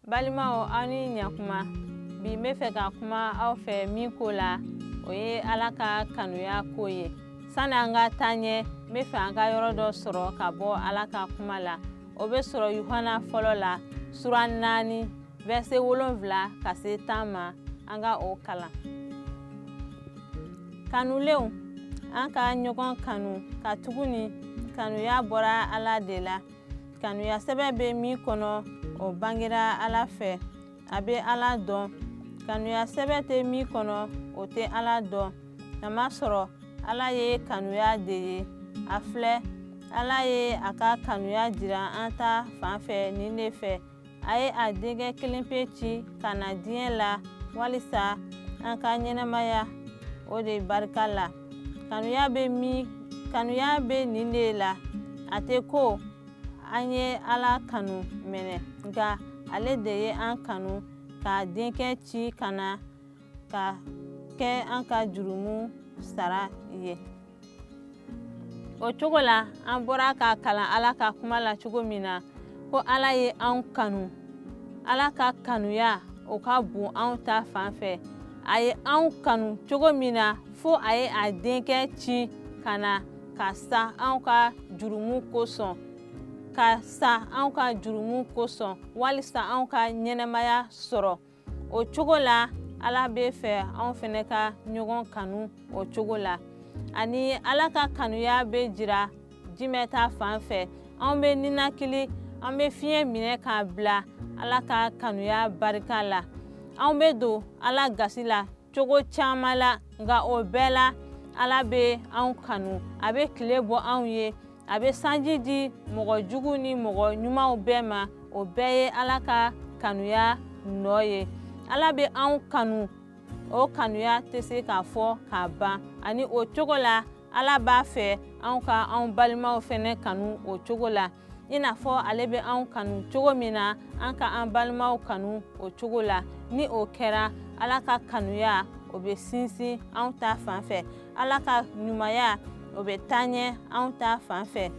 Balima o ani nyakuma bi me fɛ ka kuma aw fɛ min ko la o ye Ala ka kanuya ko ye. Sani an ka taa ɲɛ me fɛ an ka yɔrɔ dɔ sɔrɔ ka bɔ Ala ka kuma la. O bɛ sɔrɔ Yohana fɔlɔ la sura 4 verset 7 ka se 10 ma. An ka o kalan. Kanulenw, an ka ɲɔgɔn kanu ka tuguni kanuya bɔra Ala de la. Kanuya sɛbɛn bɛ min kɔnɔ o bangera Ala fɛ. A bɛ Ala dɔn. Kanuya sɛbɛn tɛ min kɔnɔ o tɛ Ala dɔn. Kamasɔrɔ Ala ye kanuya de ye. A filɛ, Ala ye a ka kanuya jira an ta fan fɛ nin de fɛ. A ye a denkɛ kelen pe ci ka na diɲɛ la walisa an ka ɲɛnɛmaya o de barika la. Kanuya bɛ nin de la. A tɛ ko an ye Ala kanu minɛ nka ale de ye an kanu k'a denkɛ ci ka na ka kɛ an ka jurumu sara ye. O cogo la an bɔra ka kalan Ala ka kuma la cogo min na ko Ala ye an kanu. Ala ka kanuya o ka bon anw ta fan fɛ. A ye anw kanu cogo min na fo a ye a denkɛ ci ka na ka sa anw ka jurumu kosɔn. Ka sa anw ka jurumu kosɔn walisa anw ka ɲɛnɛmaya sɔrɔ. O cogo la Ala bɛ fɛ anw fɛnɛ ka ɲɔgɔn kanu o cogo la. Ani Ala ka kanuya bɛ jira jumɛn ta fan fɛ. Anw bɛ ninakili, an bɛ fiɲɛ minɛ k'a bila Ala ka kanuya barika la. Anw bɛ don Ala gasi la cogo caman la nka o bɛɛ la Ala bɛ anw kanu. A bɛ tile bɔ anw ye. A bɛ sanji di mɔgɔ jugu ni mɔgɔ ɲumanw bɛɛ ma. O bɛɛ ye Ala ka kanuya nɔ ye. Ala bɛ anw kanu. O kanuya tɛ se k'a fɔ k'a ban. Ani o cogo la Ala b'a fɛ anw ka anw balimaw fɛnɛ kanu o cogo la. I n'a fɔ ale bɛ anw kanu cogo min na an ka an balimaw kanu o cogo la. Ni o kɛra Ala ka kanuya o bɛ sinsin anw ta fan fɛ. Ala ka ɲumanya o bɛ taa ɲɛ anw ta fan fɛ.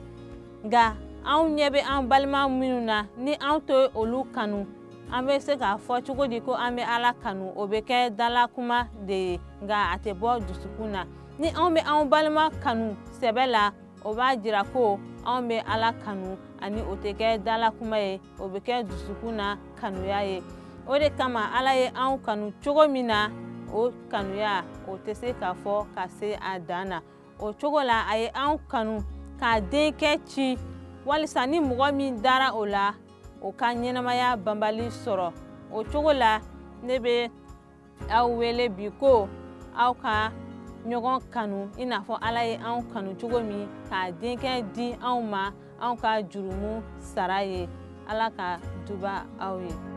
Nka anw ɲɛ bɛ an balima minnu na ni anw tɛ olu kanu an bɛ se k'a fɔ cogo di ko an bɛ Ala kanu o bɛ kɛ dalakuma de ye nka a tɛ bɔ dusukun na. Ni anw bɛ anw balima kanu sɛbɛ la o b'a jira ko anw bɛ Ala kanu ani o tɛ kɛ dalakuma ye o bɛ kɛ dusukun na kanuya ye. O de kama Ala ye anw kanu cogo min na o kanuya o tɛ se k'a fɔ ka se a dan na. O cogo la a ye anw kanu k'a denkɛ ci walisa ni mɔgɔ min dara o la o ka ɲɛnɛmaya banbali sɔrɔ. O cogo la ne bɛ aw wele bi ko aw ka ɲɔgɔn kanu i n'a fɔ Ala ye anw kanu cogo min k'a denkɛ di anw ma anw ka jurumu sara ye. Ala ka duba aw ye.